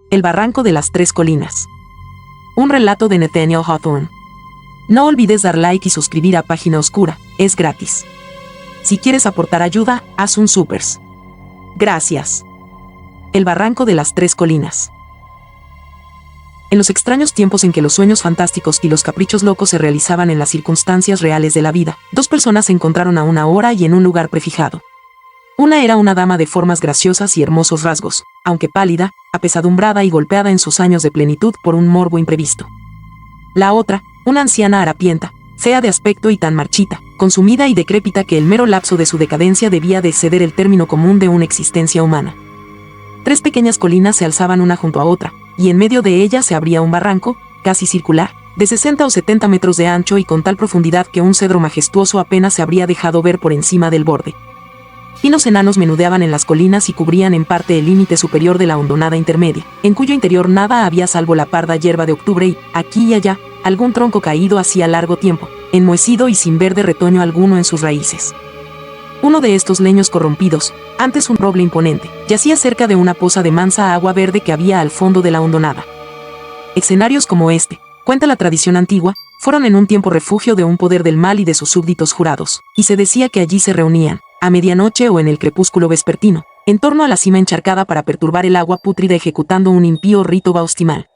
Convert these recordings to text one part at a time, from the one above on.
El barranco de las tres colinas. Un relato de Nathaniel Hawthorne. No olvides dar like y suscribir a Página Oscura, es gratis. Si quieres aportar ayuda, haz un supers. Gracias. El barranco de las tres colinas. En los extraños tiempos en que los sueños fantásticos y los caprichos locos se realizaban en las circunstancias reales de la vida, dos personas se encontraron a una hora y en un lugar prefijado. Una era una dama de formas graciosas y hermosos rasgos, aunque pálida, apesadumbrada y golpeada en sus años de plenitud por un morbo imprevisto. La otra, una anciana harapienta, fea de aspecto y tan marchita, consumida y decrépita que el mero lapso de su decadencia debía de exceder el término común de una existencia humana. Tres pequeñas colinas se alzaban una junto a otra, y en medio de ellas se abría un barranco, casi circular, de 60 o 70 metros de ancho y con tal profundidad que un cedro majestuoso apenas se habría dejado ver por encima del borde. Pinos enanos menudeaban en las colinas y cubrían en parte el límite superior de la hondonada intermedia, en cuyo interior nada había salvo la parda hierba de octubre y, aquí y allá, algún tronco caído hacía largo tiempo, enmohecido y sin verde retoño alguno en sus raíces. Uno de estos leños corrompidos, antes un roble imponente, yacía cerca de una poza de mansa agua verde que había al fondo de la hondonada. Escenarios como este, cuenta la tradición antigua, fueron en un tiempo refugio de un poder del mal y de sus súbditos jurados, y se decía que allí se reunían, a medianoche o en el crepúsculo vespertino, en torno a la cima encharcada para perturbar el agua pútrida ejecutando un impío rito baustimal.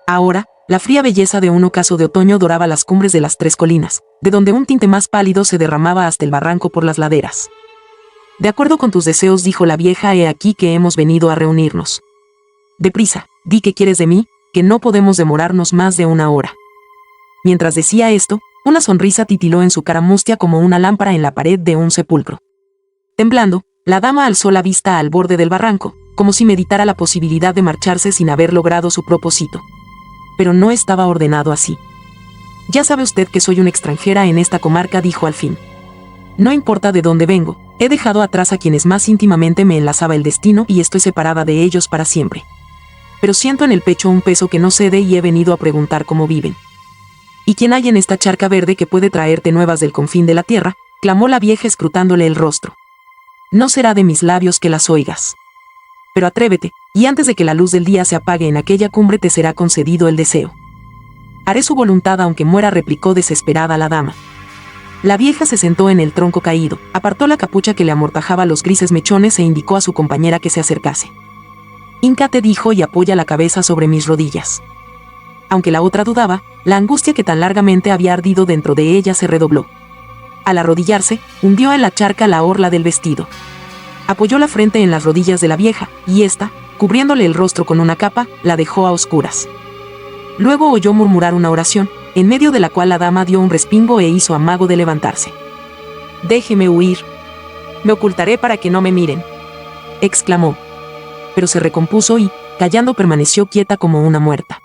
Ahora, la fría belleza de un ocaso de otoño doraba las cumbres de las tres colinas, de donde un tinte más pálido se derramaba hasta el barranco por las laderas. De acuerdo con tus deseos, dijo la vieja, he aquí que hemos venido a reunirnos. Deprisa, di qué quieres de mí, que no podemos demorarnos más de una hora. Mientras decía esto, una sonrisa titiló en su cara mustia como una lámpara en la pared de un sepulcro. Temblando, la dama alzó la vista al borde del barranco, como si meditara la posibilidad de marcharse sin haber logrado su propósito. Pero no estaba ordenado así. Ya sabe usted que soy una extranjera en esta comarca, dijo al fin. No importa de dónde vengo, he dejado atrás a quienes más íntimamente me enlazaba el destino y estoy separada de ellos para siempre. Pero siento en el pecho un peso que no cede y he venido a preguntar cómo viven. ¿Y quién hay en esta charca verde que puede traerte nuevas del confín de la tierra?, clamó la vieja escrutándole el rostro. No será de mis labios que las oigas. Pero atrévete, y antes de que la luz del día se apague en aquella cumbre te será concedido el deseo. Haré su voluntad aunque muera, replicó desesperada la dama. La vieja se sentó en el tronco caído, apartó la capucha que le amortajaba los grises mechones e indicó a su compañera que se acercase. Híncate, dijo, y apoya la cabeza sobre mis rodillas. Aunque la otra dudaba, la angustia que tan largamente había ardido dentro de ella se redobló. Al arrodillarse, hundió en la charca la orla del vestido. Apoyó la frente en las rodillas de la vieja, y ésta, cubriéndole el rostro con una capa, la dejó a oscuras. Luego oyó murmurar una oración, en medio de la cual la dama dio un respingo e hizo amago de levantarse. «Déjeme huir. Me ocultaré para que no me miren», exclamó. Pero se recompuso y, callando, permaneció quieta como una muerta.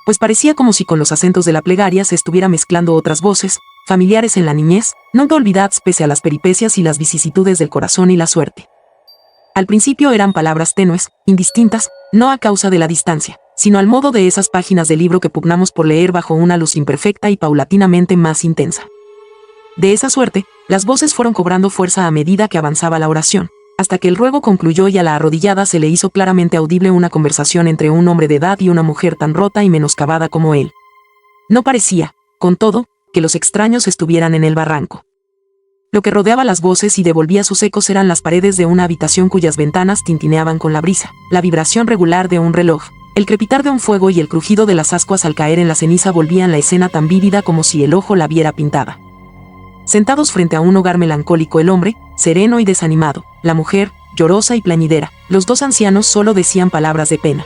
Pues parecía como si con los acentos de la plegaria se estuviera mezclando otras voces, familiares en la niñez, nunca olvidadas pese a las peripecias y las vicisitudes del corazón y la suerte. Al principio eran palabras tenues, indistintas, no a causa de la distancia, sino al modo de esas páginas de libro que pugnamos por leer bajo una luz imperfecta y paulatinamente más intensa. De esa suerte, las voces fueron cobrando fuerza a medida que avanzaba la oración, hasta que el ruego concluyó y a la arrodillada se le hizo claramente audible una conversación entre un hombre de edad y una mujer tan rota y menoscabada como él. No parecía, con todo, que los extraños estuvieran en el barranco. Lo que rodeaba las voces y devolvía sus ecos eran las paredes de una habitación cuyas ventanas tintineaban con la brisa, la vibración regular de un reloj, el crepitar de un fuego y el crujido de las ascuas al caer en la ceniza volvían la escena tan vívida como si el ojo la viera pintada. Sentados frente a un hogar melancólico, el hombre, sereno y desanimado, la mujer, llorosa y plañidera, los dos ancianos solo decían palabras de pena.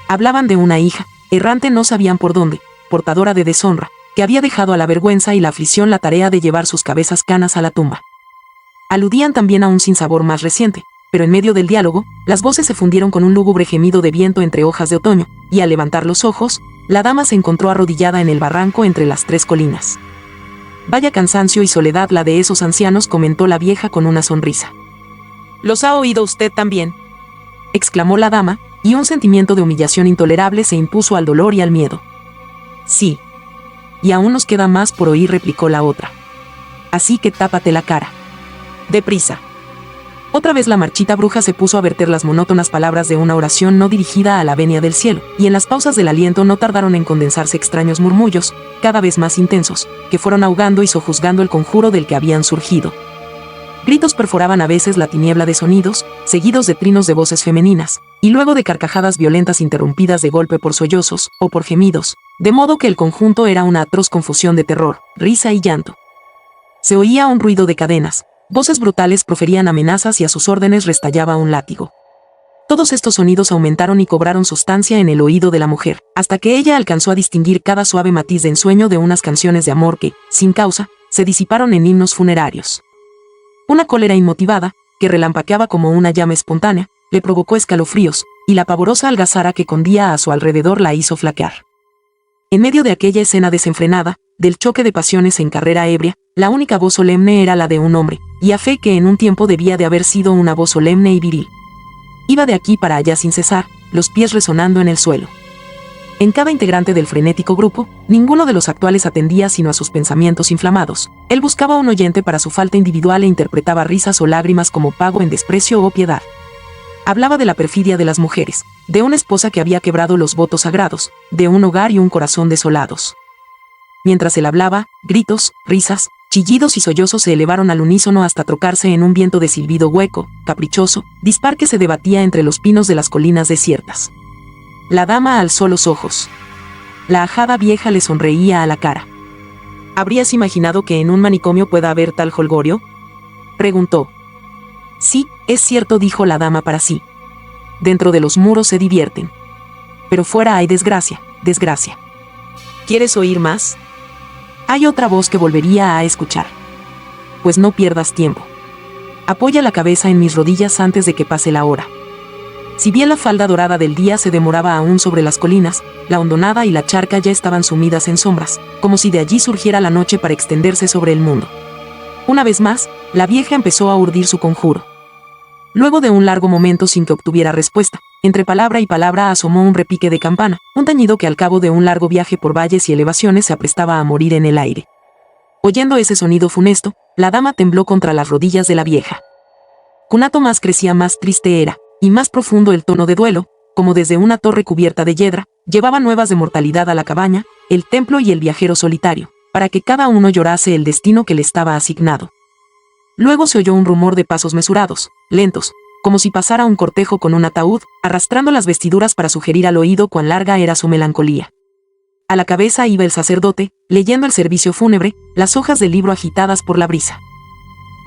Hablaban de una hija, errante no sabían por dónde, portadora de deshonra, que había dejado a la vergüenza y la aflicción la tarea de llevar sus cabezas canas a la tumba. Aludían también a un sinsabor más reciente, pero en medio del diálogo, las voces se fundieron con un lúgubre gemido de viento entre hojas de otoño, y al levantar los ojos, la dama se encontró arrodillada en el barranco entre las tres colinas. Vaya cansancio y soledad la de esos ancianos, comentó la vieja con una sonrisa. ¿Los ha oído usted también?, exclamó la dama, y un sentimiento de humillación intolerable se impuso al dolor y al miedo. Sí. Y aún nos queda más por oír, replicó la otra. Así que tápate la cara. Deprisa. Otra vez la marchita bruja se puso a verter las monótonas palabras de una oración no dirigida a la venia del cielo, y en las pausas del aliento no tardaron en condensarse extraños murmullos, cada vez más intensos, que fueron ahogando y sojuzgando el conjuro del que habían surgido. Gritos perforaban a veces la tiniebla de sonidos, seguidos de trinos de voces femeninas, y luego de carcajadas violentas interrumpidas de golpe por sollozos o por gemidos, de modo que el conjunto era una atroz confusión de terror, risa y llanto. Se oía un ruido de cadenas, voces brutales proferían amenazas y a sus órdenes restallaba un látigo. Todos estos sonidos aumentaron y cobraron sustancia en el oído de la mujer, hasta que ella alcanzó a distinguir cada suave matiz de ensueño de unas canciones de amor que, sin causa, se disiparon en himnos funerarios. Una cólera inmotivada, que relampaqueaba como una llama espontánea, le provocó escalofríos, y la pavorosa algazara que condía a su alrededor la hizo flaquear. En medio de aquella escena desenfrenada, del choque de pasiones en carrera ebria, la única voz solemne era la de un hombre, y a fe que en un tiempo debía de haber sido una voz solemne y viril. Iba de aquí para allá sin cesar, los pies resonando en el suelo. En cada integrante del frenético grupo, ninguno de los actuales atendía sino a sus pensamientos inflamados. Él buscaba un oyente para su falta individual e interpretaba risas o lágrimas como pago en desprecio o piedad. Hablaba de la perfidia de las mujeres, de una esposa que había quebrado los votos sagrados, de un hogar y un corazón desolados. Mientras él hablaba, gritos, risas, chillidos y sollozos se elevaron al unísono hasta trocarse en un viento de silbido hueco, caprichoso, dispar que se debatía entre los pinos de las colinas desiertas. La dama alzó los ojos. La ajada vieja le sonreía a la cara. ¿Habrías imaginado que en un manicomio pueda haber tal jolgorio?, preguntó. Sí, es cierto, dijo la dama para sí. Dentro de los muros se divierten. Pero fuera hay desgracia, desgracia. ¿Quieres oír más? Hay otra voz que volvería a escuchar. Pues no pierdas tiempo. Apoya la cabeza en mis rodillas antes de que pase la hora. Si bien la falda dorada del día se demoraba aún sobre las colinas, la hondonada y la charca ya estaban sumidas en sombras, como si de allí surgiera la noche para extenderse sobre el mundo. Una vez más, la vieja empezó a urdir su conjuro. Luego de un largo momento sin que obtuviera respuesta, entre palabra y palabra asomó un repique de campana, un tañido que al cabo de un largo viaje por valles y elevaciones se aprestaba a morir en el aire. Oyendo ese sonido funesto, la dama tembló contra las rodillas de la vieja. Cuanto más crecía, más triste era, y más profundo el tono de duelo, como desde una torre cubierta de hiedra, llevaba nuevas de mortalidad a la cabaña, el templo y el viajero solitario, para que cada uno llorase el destino que le estaba asignado. Luego se oyó un rumor de pasos mesurados, lentos, como si pasara un cortejo con un ataúd, arrastrando las vestiduras para sugerir al oído cuán larga era su melancolía. A la cabeza iba el sacerdote, leyendo el servicio fúnebre, las hojas del libro agitadas por la brisa.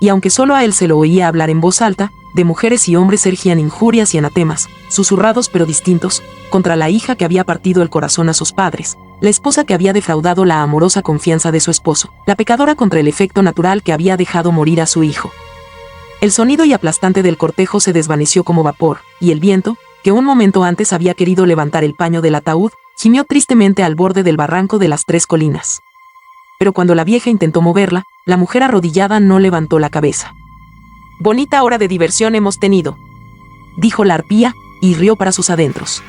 Y aunque solo a él se lo oía hablar en voz alta, de mujeres y hombres surgían injurias y anatemas, susurrados pero distintos, contra la hija que había partido el corazón a sus padres, la esposa que había defraudado la amorosa confianza de su esposo, la pecadora contra el efecto natural que había dejado morir a su hijo. El sonido y aplastante del cortejo se desvaneció como vapor, y el viento, que un momento antes había querido levantar el paño del ataúd, gimió tristemente al borde del barranco de las 3 colinas. Pero cuando la vieja intentó moverla, la mujer arrodillada no levantó la cabeza. «Bonita hora de diversión hemos tenido», dijo la arpía, y rió para sus adentros.